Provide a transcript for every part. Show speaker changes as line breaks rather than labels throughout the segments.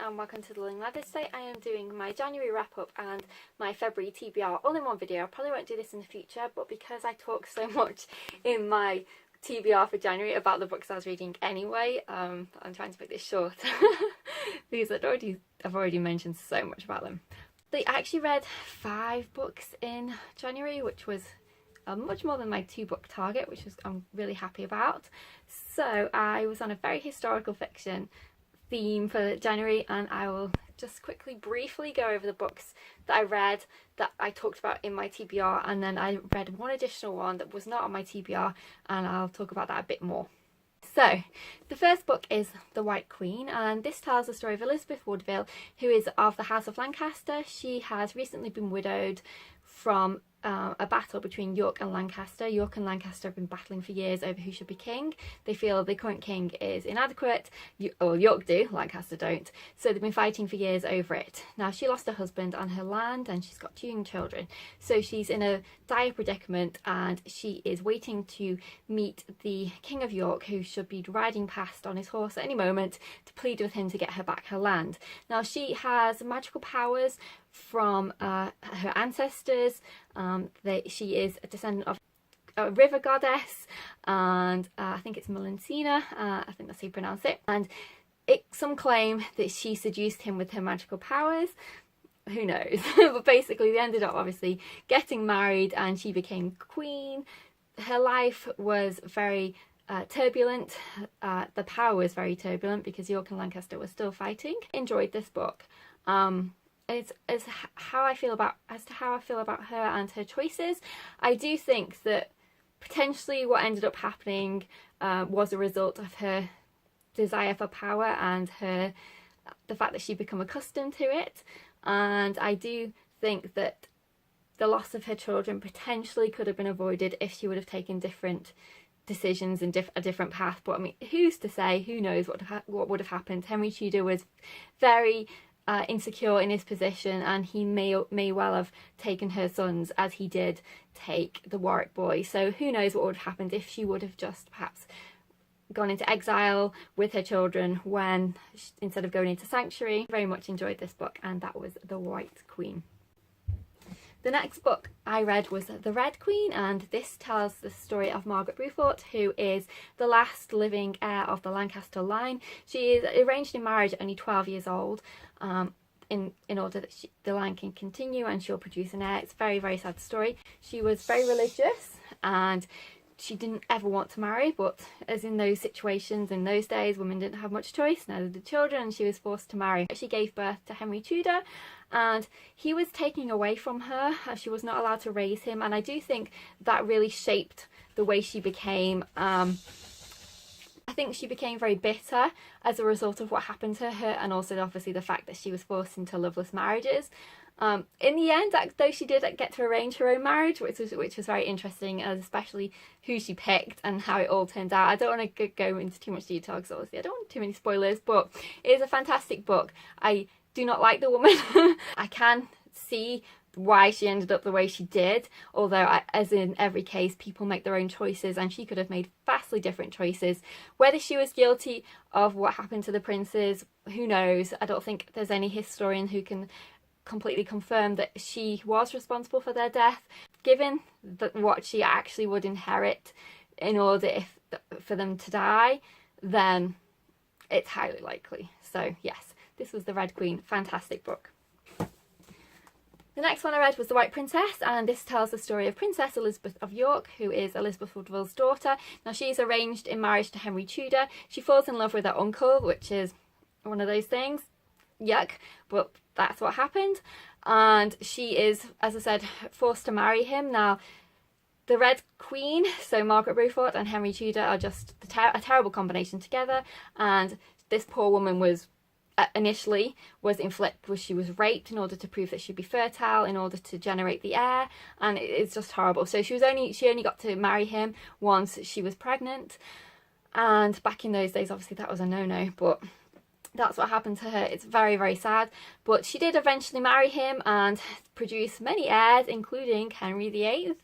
and welcome to the Learning Ladder. Today I am doing my January wrap up and my February TBR all in one video. I probably won't do this in the future, but because I talk so much in my TBR for January about the books I was reading anyway, I'm trying to make this short because I've already mentioned so much about them. I actually read 5 books in January, which was much more than my 2-book target, which I'm really happy about. So I was on a very historical fiction theme for January, and I will just briefly go over the books that I read that I talked about in my TBR, and then I read one additional one that was not on my TBR, and I'll talk about that a bit more. So the first book is The White Queen, and this tells the story of Elizabeth Woodville, who is of the House of Lancaster. She has recently been widowed from a battle between York and Lancaster. York and Lancaster have been battling for years over who should be king. They feel the current king is inadequate, or York do, Lancaster don't. So they've been fighting for years over it. Now she lost her husband and her land, and she's got 2 young children. So she's in a dire predicament, and she is waiting to meet the King of York, who should be riding past on his horse at any moment to plead with him to get her back her land. Now she has magical powers from her ancestors. She is a descendant of a river goddess, and I think it's Melancina, I think that's how you pronounce it, and some claim that she seduced him with her magical powers. Who knows? But basically they ended up obviously getting married, and she became queen. Her life was very turbulent. The power was very turbulent because York and Lancaster were still fighting. Enjoyed this book. As to how I feel about her and her choices. I do think that potentially what ended up happening was a result of her desire for power and the fact that she'd become accustomed to it. And I do think that the loss of her children potentially could have been avoided if she would have taken different decisions and a different path. But I mean, who's to say? Who knows what would have happened? Henry Tudor was very insecure in his position, and he may well have taken her sons as he did take the Warwick boy. So who knows what would have happened if she would have just perhaps gone into exile with her children instead of going into sanctuary. Very much enjoyed this book, and that was The White Queen. The next book I read was The Red Queen, and this tells the story of Margaret Beaufort, who is the last living heir of the Lancaster line. She is arranged in marriage at only 12 years old, in order that the line can continue and she'll produce an heir. It's a very, very sad story. She was very religious, and she didn't ever want to marry, but as in those situations in those days, women didn't have much choice, neither did children, and she was forced to marry. She gave birth to Henry Tudor, and he was taken away from her. She was not allowed to raise him, and I do think that really shaped the way she became. I think she became very bitter as a result of what happened to her, and also obviously the fact that she was forced into loveless marriages. In the end, though, she did get to arrange her own marriage, which was very interesting, especially who she picked and how it all turned out. I don't want to go into too much detail because obviously I don't want too many spoilers, but it is a fantastic book. I do not like the woman. I can see why she ended up the way she did, although as in every case, people make their own choices, and she could have made vastly different choices. Whether she was guilty of what happened to the princes, who knows? I don't think there's any historian who can completely confirm that she was responsible for their death. Given what she actually would inherit in order for them to die, then it's highly likely. So yes, this was The Red Queen. Fantastic book. The next one I read was The White Princess, and this tells the story of Princess Elizabeth of York, who is Elizabeth Woodville's daughter. Now she's arranged in marriage to Henry Tudor. She falls in love with her uncle, which is one of those things. Yuck, but that's what happened. And she is, as I said, forced to marry him. Now the Red Queen, so Margaret Beaufort and Henry Tudor, are just a terrible combination together, and this poor woman was initially she was raped in order to prove that she'd be fertile in order to generate the heir, and it's just horrible. So she only got to marry him once she was pregnant, and back in those days obviously that was a no-no, but that's what happened to her. It's very, very sad, but she did eventually marry him and produce many heirs, including Henry VIII,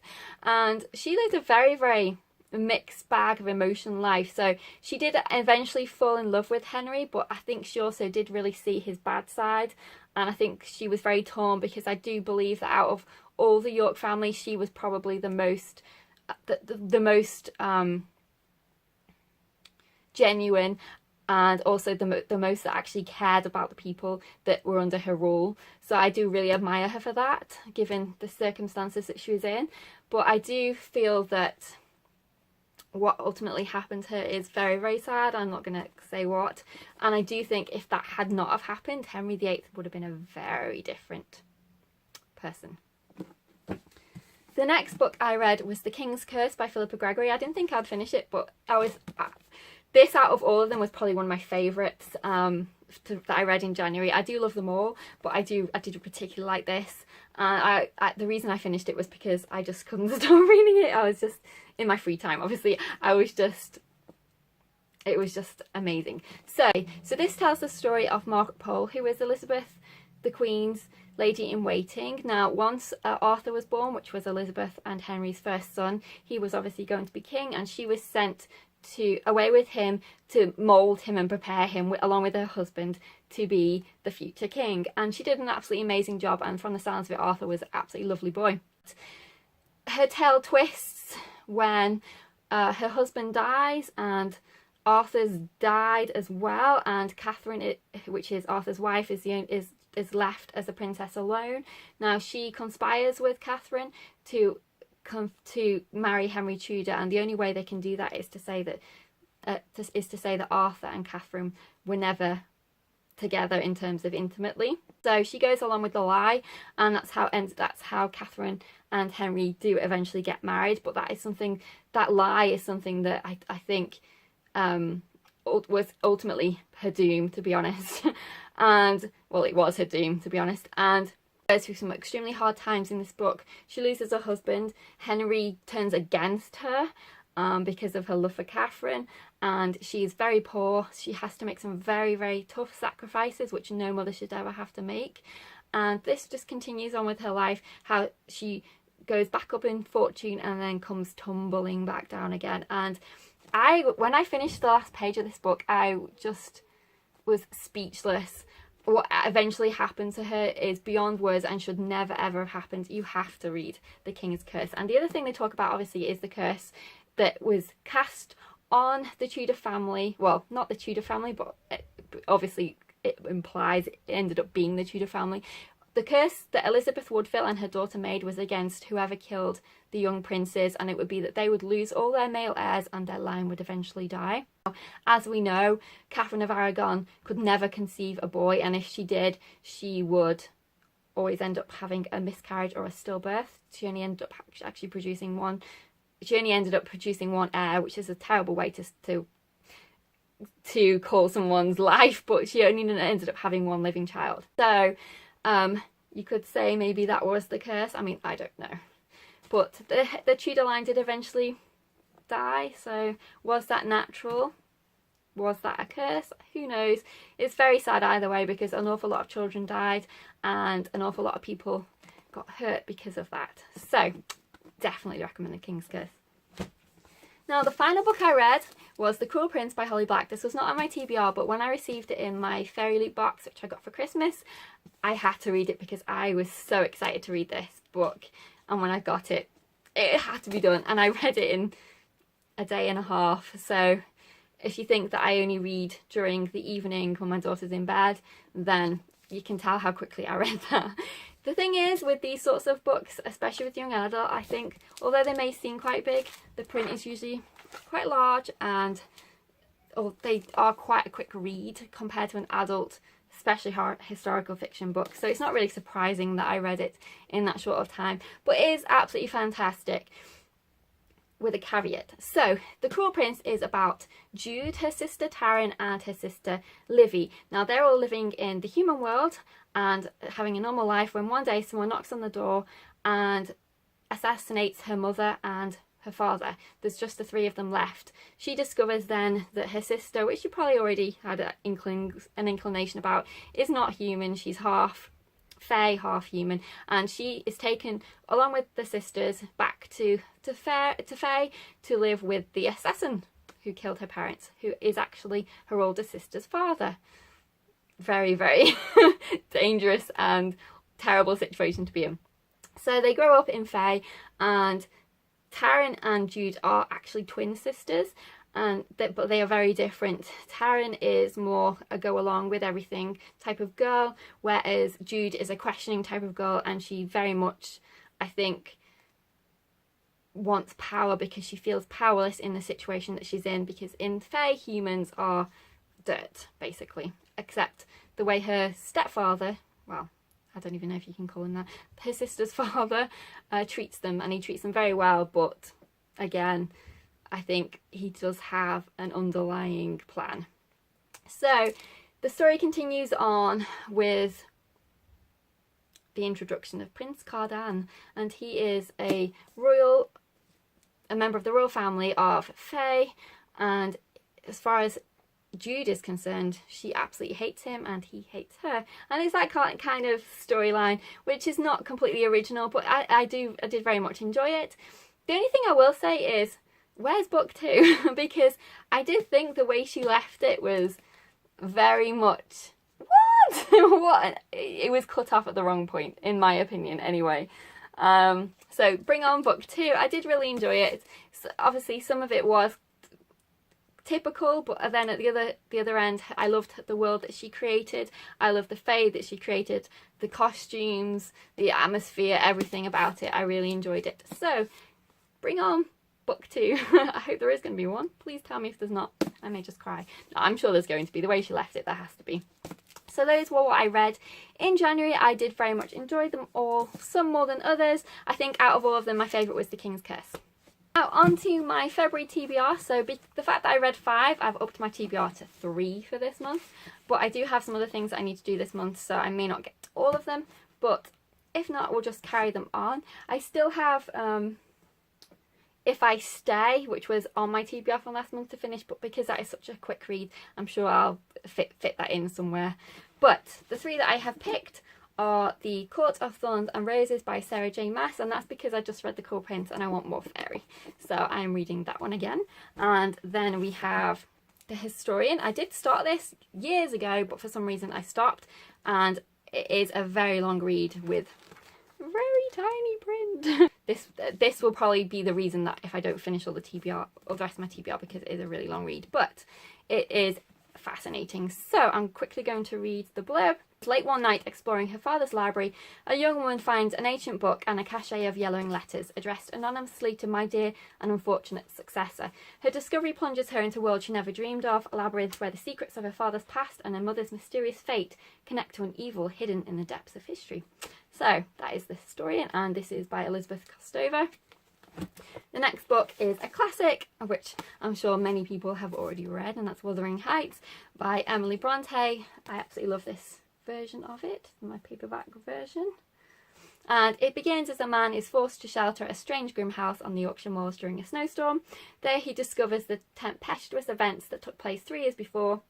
and she lived a very, very mixed bag of emotion life. So she did eventually fall in love with Henry, but I think she also did really see his bad side, and I think she was very torn, because I do believe that out of all the York family, she was probably the most genuine, and also the most that actually cared about the people that were under her rule. So I do really admire her for that, given the circumstances that she was in. But I do feel that what ultimately happened to her is very, very sad. I'm not going to say what. And I do think if that had not have happened, Henry VIII would have been a very different person. The next book I read was The King's Curse by Philippa Gregory. I didn't think I'd finish it, but this out of all of them was probably one of my favourites that I read in January. I do love them all, but I did particularly like this. And the reason I finished it was because I just couldn't stop reading it. I was just in my free time, obviously. It was just amazing. So this tells the story of Margaret Pole, who is Elizabeth the Queen's lady-in-waiting. Now, once Arthur was born, which was Elizabeth and Henry's first son, he was obviously going to be king, and she was sent away with him to mould him and prepare him, along with her husband, to be the future king. And she did an absolutely amazing job, and from the sounds of it, Arthur was an absolutely lovely boy. Her tale twists when her husband dies, and Arthur's died as well, and Catherine, which is Arthur's wife, is left as a princess alone. Now, she conspires with Catherine to marry Henry Tudor, and the only way they can do that is to say that Arthur and Catherine were never together in terms of intimately. So she goes along with the lie, and that's how Catherine and Henry do eventually get married. But that lie is something that I think was ultimately her doom, to be honest. And well, it was her doom, to be honest. And goes through some extremely hard times in this book. She loses her husband. Henry turns against her because of her love for Catherine, and she's very poor. She has to make some very, very tough sacrifices, which no mother should ever have to make. And this just continues on with her life, how she goes back up in fortune and then comes tumbling back down again. And when I finished the last page of this book, I just was speechless. What eventually happened to her is beyond words and should never ever have happened. You have to read The King's Curse. And the other thing they talk about, obviously, is the curse that was cast on the Tudor family. Well, not the Tudor family, but obviously it implies it ended up being the Tudor family. The curse that Elizabeth Woodville and her daughter made was against whoever killed the young princes, and it would be that they would lose all their male heirs and their line would eventually die. As we know, Catherine of Aragon could never conceive a boy, and if she did, she would always end up having a miscarriage or a stillbirth. She only ended up actually producing one. She only ended up producing one heir, which is a terrible way to call someone's life, but she only ended up having one living child. So you could say maybe that was the curse. I mean, I don't know. But the Tudor line did eventually die, so was that natural? Was that a curse? Who knows? It's very sad either way, because an awful lot of children died and an awful lot of people got hurt because of that. So definitely recommend The King's Curse. Now, the final book I read was The Cruel Prince by Holly Black. This was not on my TBR, but when I received it in my Fairy Loot box, which I got for Christmas, I had to read it because I was so excited to read this book. And when I got it, it had to be done. And I read it in a day and a half. So if you think that I only read during the evening when my daughter's in bed, then you can tell how quickly I read that. The thing is, with these sorts of books, especially with young adult, I think, although they may seem quite big, the print is usually quite large, and they are quite a quick read compared to an adult, especially historical fiction book. So it's not really surprising that I read it in that short of time, but it is absolutely fantastic, with a caveat. So The Cruel Prince is about Jude, her sister Taryn, and her sister Livy. Now, they're all living in the human world and having a normal life when one day someone knocks on the door and assassinates her mother and her father. There's just the three of them left. She discovers then that her sister, which she probably already had an inclination about, is not human. She's half fae, half human, and she is taken along with the sisters back to fae to live with the assassin who killed her parents, who is actually her older sister's father. Very, very dangerous and terrible situation to be in. So they grow up in fae, and Taryn and Jude are actually twin sisters, but they are very different. Taryn is more a go along with everything type of girl, whereas Jude is a questioning type of girl, and she very much, I think, wants power because she feels powerless in the situation that she's in, because in fae humans are dirt basically, except the way her stepfather, well, I don't even know if you can call him that, her sister's father treats them, and he treats them very well, but again, I think he does have an underlying plan. So the story continues on with the introduction of Prince Cardan, and he is a member of the royal family of fae, and as far as Jude is concerned, she absolutely hates him and he hates her, and it's that kind of storyline which is not completely original, but I did very much enjoy it. The only thing I will say is, where's book 2? Because I did think the way she left it was very much what it was cut off at the wrong point, in my opinion anyway. So bring on book 2. I did really enjoy it. So obviously some of it was typical, but then at the other end, I loved the world that she created. I loved the fae that she created, the costumes, the atmosphere, everything about it. I really enjoyed it. So bring on book 2. I hope there is going to be one. Please tell me if there's not. I may just cry. No, I'm sure there's going to be. The way she left it, there has to be. So those were what I read in January. I did very much enjoy them all, some more than others. I think out of all of them, my favourite was The King's Curse. Now on to my February TBR. So the fact that I read 5, I've upped my TBR to 3 for this month. But I do have some other things that I need to do this month, so I may not get to all of them. But if not, we'll just carry them on. I still have If I Stay, which was on my TBR from last month to finish, but because that is such a quick read, I'm sure I'll fit that in somewhere. But the 3 that I have picked are The Court of Thorns and Roses by Sarah J Maas, and that's because I just read The Cool Prince and I want more fairy, so I'm reading that one again. And then we have The Historian. I did start this years ago, but for some reason I stopped, and it is a very long read with very tiny print. This will probably be the reason that if I don't finish all the TBR or the rest of my TBR, because it is a really long read, but it is fascinating. So I'm quickly going to read the blurb. Late one night, exploring her father's library, a young woman finds an ancient book and a cachet of yellowing letters addressed anonymously to my dear and unfortunate successor. Her discovery plunges her into a world she never dreamed of, a labyrinth where the secrets of her father's past and her mother's mysterious fate connect to an evil hidden in the depths of history. So that is The Historian, and this is by Elizabeth Kostova. The next book is a classic, which I'm sure many people have already read, and that's Wuthering Heights by Emily Bronte. I absolutely love this version of it, my paperback version. And it begins as a man is forced to shelter a strange grim house on the Yorkshire moors during a snowstorm. There he discovers the tempestuous events that took place 3 years before,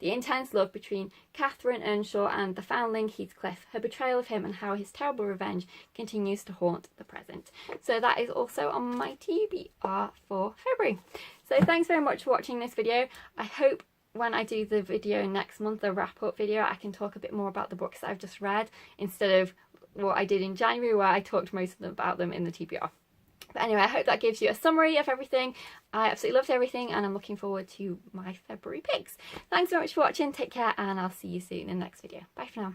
the intense love between Catherine Earnshaw and the foundling Heathcliff, her betrayal of him, and how his terrible revenge continues to haunt the present. So that is also on my TBR for February. So thanks very much for watching this video. I hope when I do the video next month, the wrap-up video, I can talk a bit more about the books that I've just read, instead of what I did in January, where I talked most of them about them in the TBR. But anyway, I hope that gives you a summary of everything. I absolutely loved everything, and I'm looking forward to my February picks. Thanks so much for watching, take care, and I'll see you soon in the next video. Bye for now.